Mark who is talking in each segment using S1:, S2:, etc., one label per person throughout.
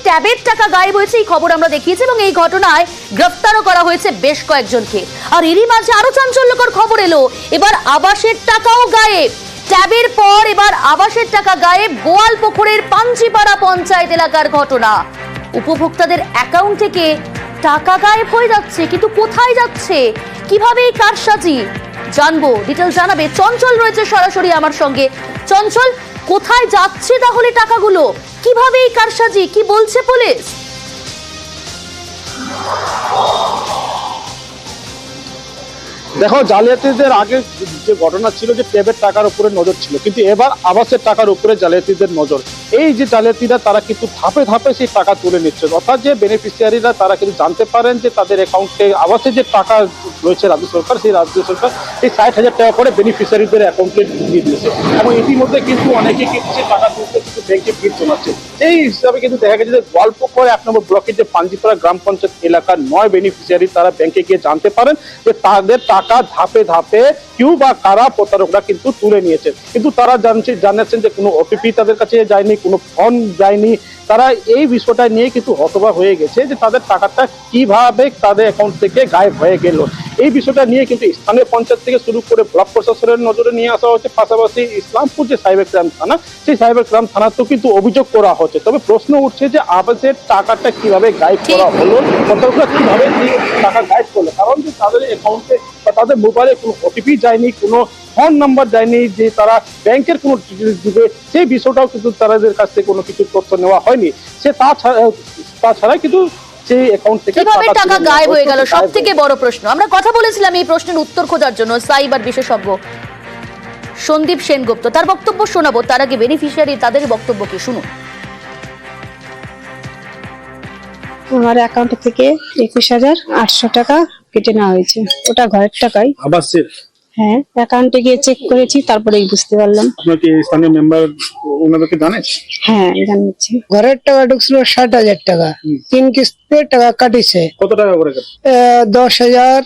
S1: ট্যাবের টাকা গায়েব হয়েছে এই খবর আমরা দেখিয়েছি এবং এই ঘটনায় গ্রেফতারও করা হয়েছে বেশ কয়েকজনকে। আর এরই মাঝে আরো চাঞ্চল্যকর খবর এলো, এবার আবাসের টাকাও গায়েব। ট্যাবের পর এবার আবাসের টাকা গায়েব গোয়ালপুকুরের পাঞ্চিপাড়া পঞ্চায়েত এলাকার ঘটনা। উপভোক্তাদের অ্যাকাউন্ট থেকে টাকা গায়েব হয়ে যাচ্ছে, কিন্তু কোথায় যাচ্ছে, কিভাবে এই কারসাজি জানবো, ডিটেল জানাবে চঞ্চল রয়েছে সরাসরি আমার সঙ্গে। চঞ্চল, কোথায় যাচ্ছে তাহলে টাকাগুলো, কিভাবে এই কারসাজি, কি বলছে পুলিশ?
S2: দেখো, জালিয়াতিদের আগে যে ঘটনা ছিল যে ট্যাবের টাকার উপরে নজর ছিল, কিন্তু এবার আবাসের টাকার উপরে জালিয়াতিদের নজর। এই যে জালিয়াতিরা তারা কিন্তু ধাপে ধাপে সেই টাকা তুলে নিচ্ছে, অর্থাৎ যে বেনিফিশিয়ারিরা তারা কিন্তু জানতে পারেন যে তাদের অ্যাকাউন্টে আবাসের যে টাকা রয়েছে রাজ্য সরকার, সেই রাজ্য সরকার এই 60,000 টাকা করে বেনিফিশিয়ারিদের অ্যাকাউন্টে দিয়ে দিয়েছে এবং ইতিমধ্যে কিন্তু অনেকে কিন্তু সেই টাকা তুলতে কিন্তু ব্যাংকে ভিড় জমাচ্ছে। এই হিসাবে কিন্তু দেখা গেছে যে গোয়ালপুকুর 1 নম্বর ব্লকের যে পাঞ্জিপাড়া গ্রাম পঞ্চায়েত এলাকার 9 বেনিফিশিয়ারি তারা ব্যাংকে গিয়ে জানতে পারেন যে তাদের টাকা ধাপে ধাপে কেউ বা কারা প্রতারকরা কিন্তু তুলে নিয়েছে। কিন্তু তারা জানাচ্ছেন যে কোনো ওটিপি তাদের কাছে যায়নি, কোনো ফোন যায়নি। তারা এই বিষয়টা নিয়ে কিন্তু হতবাক হয়ে গেছে যে তাদের টাকাটা কিভাবে তাদের অ্যাকাউন্ট থেকে গায়েব হয়ে গেল। এই বিষয়টা নিয়ে কিন্তু স্থানীয় পঞ্চায়েত থেকে শুরু করে ব্লক প্রশাসনের নজরে নিয়ে আসা হচ্ছে, পাশাপাশি ইসলামপুর যে সাইবার ক্রাইম থানা, সেই সাইবার ক্রাইম থানাতেও কিন্তু অভিযোগ করা হচ্ছে। তবে প্রশ্ন উঠছে যে আবাসের টাকাটা কিভাবে গায়েব করা হলো, প্রতারকরা কিভাবে টাকা গায়েব করলো, কারণ যে তাদের অ্যাকাউন্টে বা তাদের মোবাইলে কোনো ওটিপি যায়নি, কোনো ফোন নাম্বার যায়নি, যে তারা ব্যাংকের কোনো ডিটেলস দিবে সেই বিষয়টাও কিন্তু তাদের কাছ থেকে কোনো কিছু তথ্য নেওয়া হয়নি। সে তাছাড়া কিন্তু সেই অ্যাকাউন্ট থেকে
S1: কিভাবে টাকা গায়েব হয়ে গেল সবথেকে বড় প্রশ্ন। আমরা কথা বলেছিলাম এই প্রশ্নের উত্তর খোঁজার জন্য সাইবার বিশেষজ্ঞ সন্দীপ সেনগুপ্ত, তার বক্তব্য শোনাবো। তার আগে বেনিফিশিয়ারি তাদের বক্তব্য কি শুনুন।
S3: আমার অ্যাকাউন্ট থেকে 21,800 টাকা কেটে নেওয়া হয়েছে, ওটা ঘরের টাকাই।
S2: আবাসের?
S3: হ্যাঁ, অ্যাকাউন্টে গিয়ে চেক করেছি, তারপরেই বুঝতে পারলাম।
S2: আপনার কি স্থানীয় মেম্বার ওনাদেরকে জানেন?
S3: হ্যাঁ, জানিয়েছি।
S4: ঘরের টাকা ঢুকছিল 60,000 টাকা, 3 কিস্তিতে টাকা কাটিছে।
S2: কত টাকা করে?
S4: 10,000,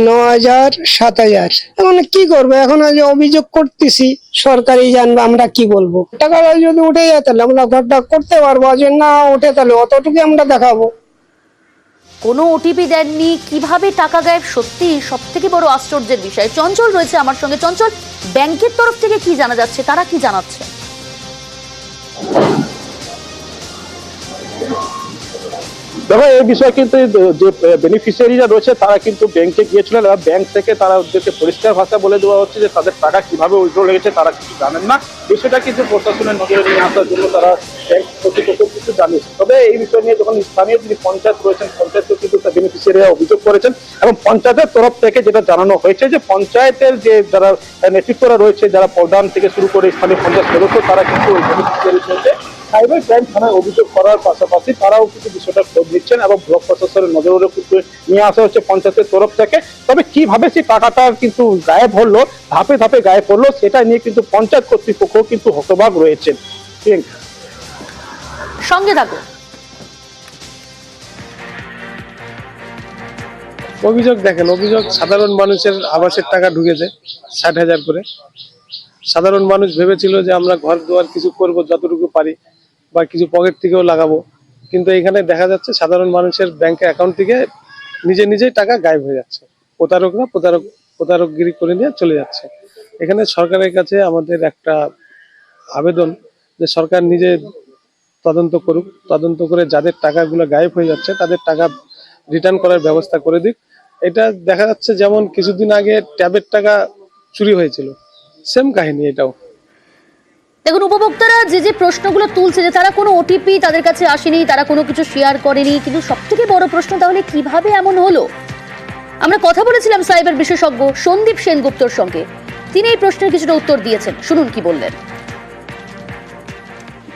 S4: 9,000, 7,000। এখন কি করবো, এখন আজ অভিযোগ করতেছি, সরকারি জানবে, আমরা কি বলবো। টাকাটা যদি উঠে যায় তাহলে আমরা ঘরটা করতে পারবো, যে না উঠে তাহলে অতটুকু আমরা দেখাবো।
S1: কোনো ওটিপি দেননি, কিভাবে টাকা গায়েব, সত্যি সবথেকে বড় আশ্চর্যের বিষয়। চঞ্চল রয়েছে আমার সঙ্গে। চঞ্চল, ব্যাংকের তরফ থেকে কি জানা যাচ্ছে, তারা কি জানাচ্ছে?
S2: দেখো, এই বিষয়ে কিন্তু যে বেনিফিশিয়ারিরা রয়েছে তারা কিন্তু ব্যাংকে গিয়েছিলেন এবং ব্যাংক থেকে তারা ওদেরকে পরিষ্কার ভাষা বলে দেওয়া হচ্ছে যে তাদের টাকা কিভাবে উইথড্র লেগেছে তারা কিছু জানেন না। বিষয়টা কিন্তু প্রশাসনের নজরে নিয়ে আসার জন্য তারা ব্যাংক কর্তৃপক্ষ কিছু জানিয়েছে। তবে এই বিষয় নিয়ে যখন স্থানীয় যিনি পঞ্চায়েত রয়েছেন, পঞ্চায়েতও কিন্তু বেনিফিশিয়ারিরা অভিযোগ করেছেন এবং পঞ্চায়েতের তরফ থেকে যেটা জানানো হয়েছে যে পঞ্চায়েতের যে যারা নেতৃত্বরা রয়েছে, যারা প্রধান থেকে শুরু করে স্থানীয় পঞ্চায়েত সদস্য, তারা কিন্তু ওই বেনিফিশিয়ারির মধ্যে সাইবার ক্রাইম থানায় অভিযোগ করার পাশাপাশি তারাও কিছু বিষয়টা খোঁজ নিচ্ছেন এবং ব্লক প্রশাসনের নজরে কিন্তু নিয়ে আসা হচ্ছে পঞ্চায়েতের তরফ থেকে। তবে কিভাবে সেই টাকাটা কিন্তু গায়েব হলো, ধাপে ধাপে গায়েব হলো, সেটা নিয়ে কিন্তু পঞ্চায়েত কর্তৃপক্ষ কিন্তু হতবাক রয়েছেন।
S1: সঙ্গে থাকুন।
S5: অভিযোগ দেখেন, অভিযোগ সাধারণ মানুষের আবাসের টাকা ঢুকেছে 60,000 করে। সাধারণ মানুষ ভেবেছিল যে আমরা ঘর দুয়ার কিছু করব যতটুকু পারি, বা কিছু পকেট থেকেও লাগাবো, কিন্তু এখানে দেখা যাচ্ছে সাধারণ মানুষের ব্যাংক অ্যাকাউন্ট থেকে নিজেই টাকা গায়েব হয়ে যাচ্ছে। প্রতারকরা প্রতারকগিরি করে নিয়ে চলে যাচ্ছে। এখানে সরকারের কাছে আমাদের একটা আবেদন যে সরকার নিজে তদন্ত করুক, তদন্ত করে যাদের টাকাগুলো গায়েব হয়ে যাচ্ছে তাদের টাকা রিটার্ন করার ব্যবস্থা করে দিক। এটা দেখা যাচ্ছে যেমন কিছুদিন আগে ট্যাবের টাকা চুরি হয়েছিল, সেম কাহিনী এটাও।
S1: দেখুন, উপভোক্তারা যে প্রশ্নগুলো তুলছে যে তারা কোনো ওটিপি তাদের কাছে আসেনি, তারা কোনো কিছু শেয়ার করেনি, কিন্তু সবথেকে বড় প্রশ্ন তাহলে কিভাবে এমন হলো। আমরা কথা বলেছিলাম সাইবার বিশেষজ্ঞ সন্দীপ সেনগুপ্তর সঙ্গে, তিনি এই প্রশ্নের কিছুটা উত্তর দিয়েছেন, শুনুন কি বললেন।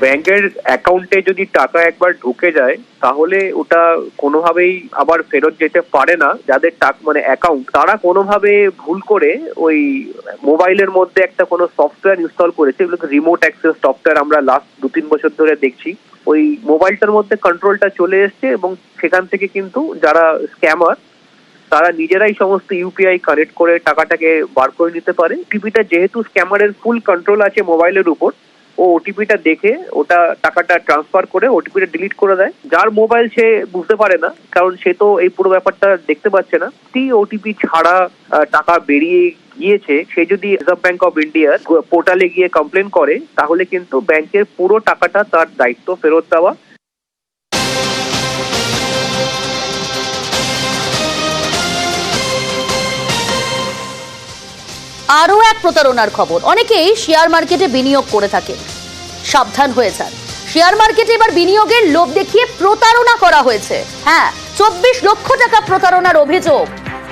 S6: ব্যাংকের অ্যাকাউন্টে যদি টাকা একবার ঢুকে যায় তাহলে ওটা কোনোভাবেই আবার ফেরত যেতে পারে না। যাদের টাকা মানে অ্যাকাউন্ট, তারা কোনোভাবে ভুল করে ওই মোবাইলের মধ্যে একটা কোনো সফটওয়্যার ইনস্টল করেছে, এগুলোকে রিমোট অ্যাক্সেস সফটওয়্যার আমরা লাস্ট 2-3 বছর ধরে দেখছি। ওই মোবাইলটার মধ্যে কন্ট্রোলটা চলে এসছে এবং সেখান থেকে কিন্তু যারা স্ক্যামার তারা নিজেরাই সমস্ত ইউপিআই কানেক্ট করে টাকাটাকে বার করে নিতে পারে। টিভিটা যেহেতু স্ক্যামারের ফুল কন্ট্রোল আছে মোবাইলের উপর, ও ওটিপিটা দেখে ওটা টাকাটা ট্রান্সফার করে ওটিপিটা ডিলিট করে দেয়। যার মোবাইল সে বুঝতে পারে না, কারণ সে তো এই পুরো ব্যাপারটা দেখতে পাচ্ছে না। ওটিপি ছাড়া টাকা বেরিয়ে গিয়েছে, সে যদি রিজার্ভ ব্যাংক অফ ইন্ডিয়ার পোর্টালে গিয়ে কমপ্লেন করে, তাহলে কিন্তু ব্যাংকের পুরো টাকাটা তার দায়িত্ব ফেরত দেওয়া।
S1: আরও এক প্রতারণার খবর, অনেকেই শেয়ার মার্কেটে বিনিয়োগ করে থাকে, সাবধান হয়ে যান। শেয়ার মার্কেটে এবার বিনিয়োগের লোভ দেখিয়ে প্রতারণা করা হয়েছে। হ্যাঁ, 24 লক্ষ টাকা প্রতারণার অভিযোগ।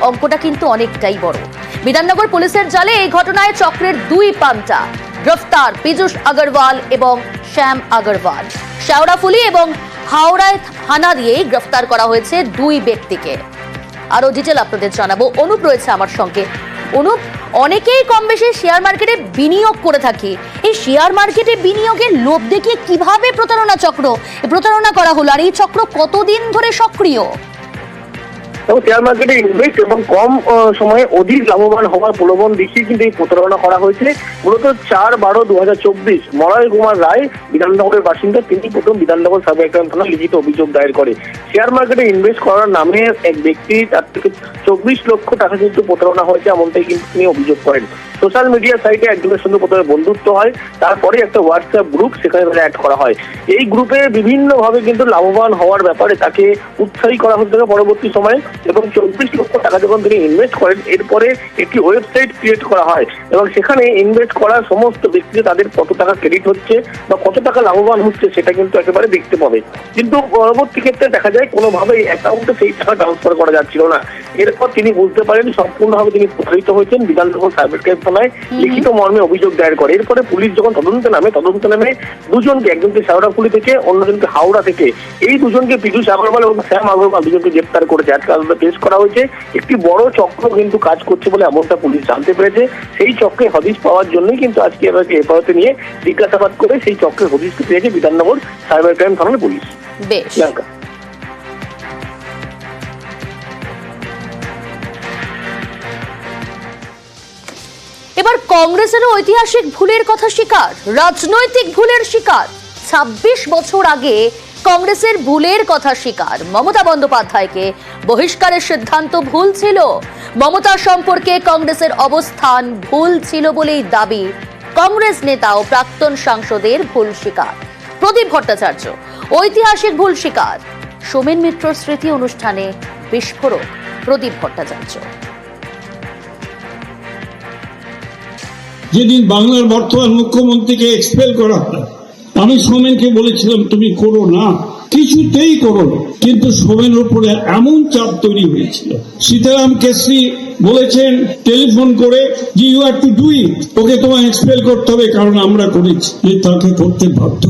S1: অঙ্কটা কিন্তু অনেকটাই বড়। বিধাননগর পুলিশের জালে এই ঘটনায় চক্রের দুই পান্তা গ্রেফতার, পীযূষ আগরওয়াল এবং শ্যাম আগরওয়াল। শেওড়াফুলি এবং হাওড়ায় থানা দিয়ে গ্রেফতার করা হয়েছে দুই ব্যক্তিকে। আরো ডিটেল আপনাদের জানাবো, অনুপ রয়েছে আমার সঙ্গে। অনুপ, অনেকেই কম বেশি শেয়ার মার্কেটে বিনিয়োগ করে থাকে, এই শেয়ার মার্কেটে বিনিয়োগের লোভ দেখিয়ে কিভাবে প্রতারণা করা হলো, আর এই চক্র কতদিন ধরে সক্রিয়?
S6: শেয়ার মার্কেটে ইনভেস্ট এবং কম সময়ে অধিক লাভবান হওয়ার প্রলোভন দেখিয়ে কিন্তু এই প্রতারণা করা হয়েছে। মূলত 4/12/2024 মলয় কুমার রায় বিধাননগরের বাসিন্দা, তিনি প্রথম বিধাননগর সাব ক্রাইম থানায় লিখিত অভিযোগ দায়ের করে। শেয়ার মার্কেটে ইনভেস্ট করার নামে এক ব্যক্তি, তার থেকে 24 লক্ষ টাকা কিন্তু প্রতারণা হয়েছে, এমনটাই কিন্তু তিনি অভিযোগ করেন। সোশ্যাল মিডিয়া সাইটে একজনের সঙ্গে প্রথমে বন্ধুত্ব হয়, তারপরে একটা হোয়াটসঅ্যাপ গ্রুপ, সেখানে অ্যাড করা হয়। এই গ্রুপে বিভিন্নভাবে কিন্তু লাভবান হওয়ার ব্যাপারে তাকে উৎসাহী করা হতে থাকে পরবর্তী সময়ে, এবং 24 লক্ষ টাকা যখন তিনি ইনভেস্ট করেন, এরপরে একটি ওয়েবসাইট ক্রিয়েট করা হয় এবং সেখানে ইনভেস্ট করা সমস্ত ব্যক্তিরা তাদের কত টাকা ক্রেডিট হচ্ছে বা কত টাকা লাভবান হচ্ছে সেটা কিন্তু একেবারে দেখতে পাবে। কিন্তু পরবর্তী ক্ষেত্রে দেখা যায় কোনোভাবেই অ্যাকাউন্টে সেই টাকা ট্রান্সফার করা যাচ্ছিল না। এরপর তিনি বুঝতে পারেন সম্পূর্ণভাবে তিনি প্রতারিত হয়েছেন, বিধাননগর সাইবার ক্রাইম থানায় লিখিত মর্মে অভিযোগ দায়ের করে। এরপরে পুলিশ যখন তদন্তে নামে দুজনকে, একজনকে শেওড়াফুলি থেকে, অন্যজনকে হাওড়া থেকে, এই দুজনকে পীযূষ আগরওয়াল এবং শ্যাম আগরওয়াল দুজনকে গ্রেপ্তার করেছে। আজকে আদালতে পেশ করা হয়েছে। একটি বড় চক্র কিন্তু কাজ করছে বলে এমনটা পুলিশ জানতে পেরেছে। সেই চক্রে হদিশ পাওয়ার জন্যই কিন্তু আজকে এবারকে হেফাজতে নিয়ে জিজ্ঞাসাবাদ করে সেই চক্রের হদিশকে পেয়েছে বিধাননগর সাইবার ক্রাইম থানার পুলিশ।
S1: বেশ, এবার কংগ্রেসেরও ঐতিহাসিক ভুলের কথা স্বীকার, রাজনৈতিক ভুলের শিকার। 26 বছর আগে কংগ্রেসের ভুলের কথা স্বীকার। মমতা বন্দ্যোপাধ্যায়কে বহিষ্কারের সিদ্ধান্ত ভুল ছিল, মমতা সম্পর্কে কংগ্রেসের অবস্থান ভুল ছিল বলেই দাবি কংগ্রেস নেতা ও প্রাক্তন সাংসদের ভুল স্বীকার। প্রদীপ ভট্টাচার্য ঐতিহাসিক ভুল স্বীকার। সোমেন মিত্র স্মৃতি অনুষ্ঠানে বিস্ফোরক প্রদীপ ভট্টাচার্য।
S7: যেদিন বাংলার বর্তমান মুখ্যমন্ত্রীকে এক্সপেল করা হয়, আমি সোমেনকে বলেছিলাম তুমি করো না, কিছুতেই করো না, কিন্তু সোমেনের উপরে এমন চাপ তৈরি হয়েছিল। সীতারাম কেশরী বলেছেন টেলিফোন করে যে you have to do it, okay তোমায় এক্সপেল করতে হবে, কারণ আমরা করেছি। যে তাকে করতে বাধ্য,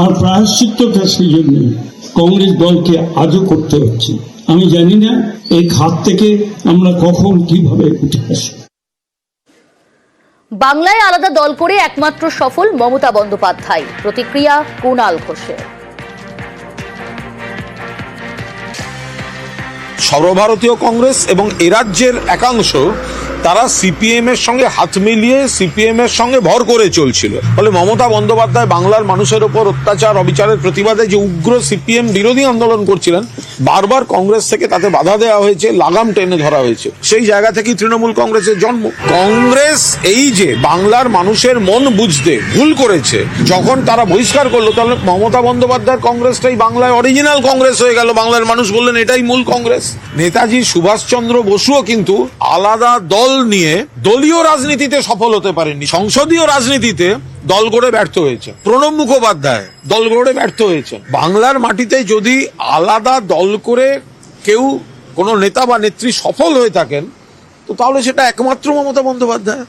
S7: আর প্রায়শ্চিত্তটা সেই জন্য কংগ্রেস দলকে আজও করতে হচ্ছে। আমি জানি না এই খাত থেকে আমরা কখন কিভাবে উঠে আসি।
S1: বাংলায় আলাদা দল করে একমাত্র সফল মমতা বন্দ্যোপাধ্যায়, প্রতিক্রিয়া কুণাল ঘোষের।
S8: সর্বভারতীয় কংগ্রেস এবং এ রাজ্যের একাংশ তারা সিপিএম এর সঙ্গে হাত মিলিয়ে সিপিএম এর সঙ্গে ভর করে চলছিল। ফলে মমতা বন্দ্যোপাধ্যায় বাংলার মানুষের ওপর অত্যাচার অবিচারের প্রতিবাদে যে উগ্র সিপিএম বিরোধী আন্দোলন করছিলেন, বারবার কংগ্রেস থেকে তাতে বাধা দেওয়া হয়েছে, লাগাম টেনে ধরা হয়েছে। সেই জায়গা থেকেই তৃণমূল কংগ্রেসের জন্ম। কংগ্রেস এই যে বাংলার মানুষের মন বুঝতে ভুল করেছে, যখন তারা বহিষ্কার করলো, তাহলে মমতা বন্দ্যোপাধ্যায়ের কংগ্রেসটাই বাংলায় অরিজিনাল কংগ্রেস হয়ে গেল। বাংলার মানুষ বললেন এটাই মূল কংগ্রেস। নেতাজি সুভাষচন্দ্র বসুও কিন্তু আলাদা দল নিয়ে দলীয় রাজনীতিতে সফল হতে পারেননি, সংসদীয় রাজনীতিতে দল গড়ে ব্যর্থ হয়েছে। প্রণব মুখোপাধ্যায় দল গড়ে ব্যর্থ হয়েছে। বাংলার মাটিতে যদি আলাদা দল করে কেউ কোনো নেতা বা নেত্রী সফল হয়ে থাকেন, তো তাহলে সেটা একমাত্র মমতা বন্দ্যোপাধ্যায়।